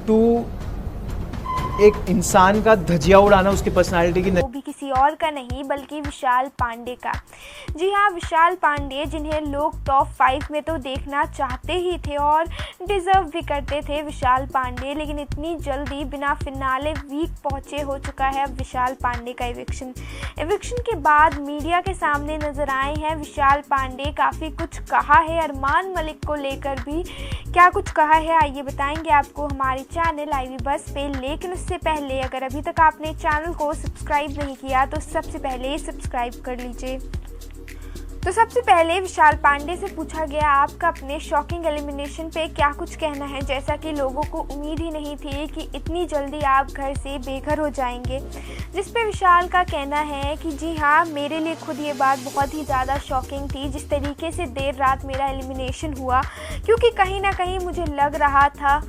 To एक इंसान का धजिया उड़ाना उसकी पर्सनालिटी की, वो भी किसी और का नहीं बल्कि विशाल पांडे का। जी हाँ, विशाल पांडे जिन्हें लोग टॉप 5 में तो देखना चाहते ही थे और डिज़र्व भी करते थे विशाल पांडे, लेकिन इतनी जल्दी बिना फिनाले वीक पहुँचे हो चुका है अब विशाल पांडे का एविक्शन के बाद मीडिया के सामने नज़र आए हैं विशाल पांडे। काफ़ी कुछ कहा है अरमान मलिक को लेकर भी, क्या कुछ कहा है आइए बताएंगे आपको हमारे चैनल आईवी बस पे। लेकिन उससे पहले अगर अभी तक आपने चैनल को सब्सक्राइब नहीं किया तो सबसे पहले सब्सक्राइब कर लीजिए। तो सबसे पहले विशाल पांडे से पूछा गया आपका अपने शॉकिंग एलिमिनेशन पे क्या कुछ कहना है, जैसा कि लोगों को उम्मीद ही नहीं थी कि इतनी जल्दी आप घर से बेघर हो जाएंगे। जिस पे विशाल का कहना है कि जी हाँ, मेरे लिए खुद ये बात बहुत ही ज़्यादा शॉकिंग थी जिस तरीके से देर रात मेरा एलिमिनेशन हुआ, क्योंकि कहीं ना कहीं मुझे लग रहा था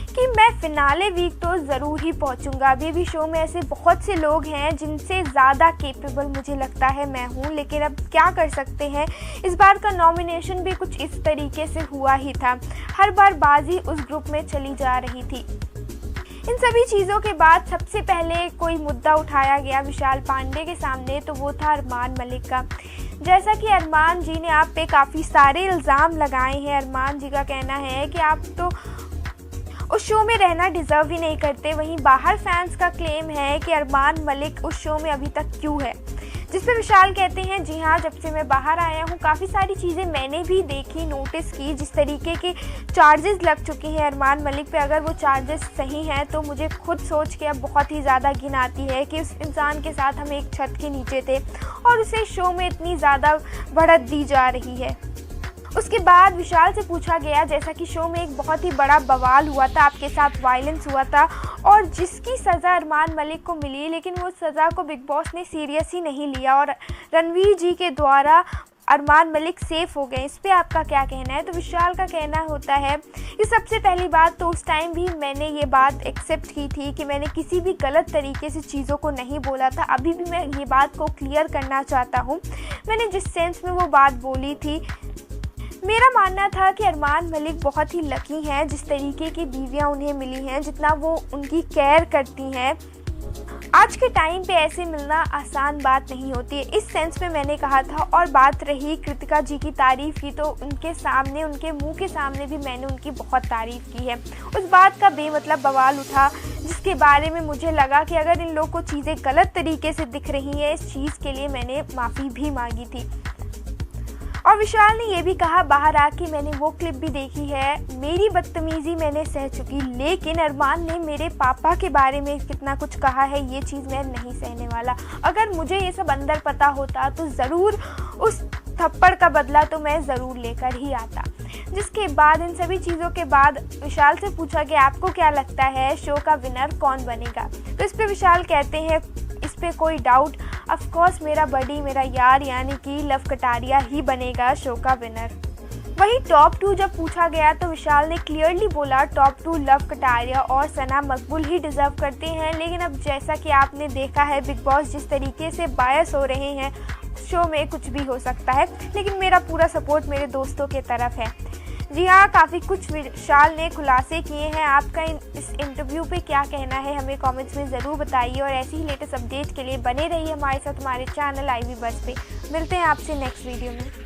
कि मैं फिनाले वीक तो ज़रूर ही पहुंचूंगा। अभी भी शो में ऐसे बहुत से लोग हैं जिनसे ज़्यादा कैपेबल मुझे लगता है मैं हूं, लेकिन अब क्या कर सकते हैं। इस बार का नॉमिनेशन भी कुछ इस तरीके से हुआ ही था, हर बार बाजी उस ग्रुप में चली जा रही थी। इन सभी चीज़ों के बाद सबसे पहले कोई मुद्दा उठाया गया विशाल पांडे के सामने, तो वो था अरमान मलिक का। जैसा कि अरमान जी ने आप पे काफ़ी सारे इल्ज़ाम लगाए हैं। अरमान जी का कहना है कि आप तो उस शो में रहना डिज़र्व ही नहीं करते। वहीं बाहर फैंस का क्लेम है कि अरमान मलिक उस शो में अभी तक क्यों है, जिस पे विशाल कहते हैं जी हाँ, जब से मैं बाहर आया हूँ काफ़ी सारी चीज़ें मैंने भी देखी, नोटिस की। जिस तरीके के चार्जेस लग चुके हैं अरमान मलिक पे, अगर वो चार्जेस सही हैं तो मुझे खुद सोच के अब बहुत ही ज़्यादा घिन आती है कि उस इंसान के साथ हम एक छत के नीचे थे और उसे शो में इतनी ज़्यादा बढ़त दी जा रही है। उसके बाद विशाल से पूछा गया, जैसा कि शो में एक बहुत ही बड़ा बवाल हुआ था, आपके साथ वायलेंस हुआ था और जिसकी सज़ा अरमान मलिक को मिली, लेकिन वो सज़ा को बिग बॉस ने सीरियस ही नहीं लिया और रणवीर जी के द्वारा अरमान मलिक सेफ हो गए। इस पे आपका क्या कहना है। तो विशाल का कहना होता है कि सबसे पहली बात तो उस टाइम भी मैंने ये बात एक्सेप्ट की थी कि मैंने किसी भी गलत तरीके से चीज़ों को नहीं बोला था। अभी भी मैं ये बात को क्लियर करना चाहता हूँ, मैंने जिस सेंस में वो बात बोली थी, मेरा मानना था कि अरमान मलिक बहुत ही लकी हैं जिस तरीके की बीवियां उन्हें मिली हैं, जितना वो उनकी केयर करती हैं। आज के टाइम पे ऐसे मिलना आसान बात नहीं होती है, इस सेंस में मैंने कहा था। और बात रही कृतिका जी की तारीफ़ की, तो उनके सामने, उनके मुंह के सामने भी मैंने उनकी बहुत तारीफ़ की है। उस बात का बेमतलब बवाल उठा जिसके बारे में मुझे लगा कि अगर इन लोगों को चीज़ें गलत तरीके से दिख रही हैं, इस चीज़ के लिए मैंने माफ़ी भी मांगी थी। और विशाल ने यह भी कहा, बाहर आके मैंने वो क्लिप भी देखी है, मेरी बदतमीज़ी मैंने सह चुकी, लेकिन अरमान ने मेरे पापा के बारे में कितना कुछ कहा है, ये चीज़ मैं नहीं सहने वाला। अगर मुझे ये सब अंदर पता होता तो ज़रूर उस थप्पड़ का बदला तो मैं ज़रूर लेकर ही आता। जिसके बाद इन सभी चीज़ों के बाद विशाल से पूछा गया, आपको क्या लगता है शो का विनर कौन बनेगा। तो इस पर विशाल कहते हैं, इस पे कोई डाउट, ऑफ कोर्स मेरा बडी, मेरा यार यानी कि लव कटारिया ही बनेगा शो का विनर। वहीं टॉप 2 जब पूछा गया तो विशाल ने क्लियरली बोला टॉप 2 लव कटारिया और सना मकबूल ही डिज़र्व करते हैं। लेकिन अब जैसा कि आपने देखा है बिग बॉस जिस तरीके से बायस हो रहे हैं, शो में कुछ भी हो सकता है, लेकिन मेरा पूरा सपोर्ट मेरे दोस्तों के तरफ है। जी हाँ, काफ़ी कुछ विशाल ने खुलासे किए हैं। आपका इस इंटरव्यू पे क्या कहना है हमें कमेंट्स में ज़रूर बताइए और ऐसी ही लेटेस्ट अपडेट के लिए बने रहिए हमारे साथ हमारे चैनल आईवी बस पे। मिलते हैं आपसे नेक्स्ट वीडियो में।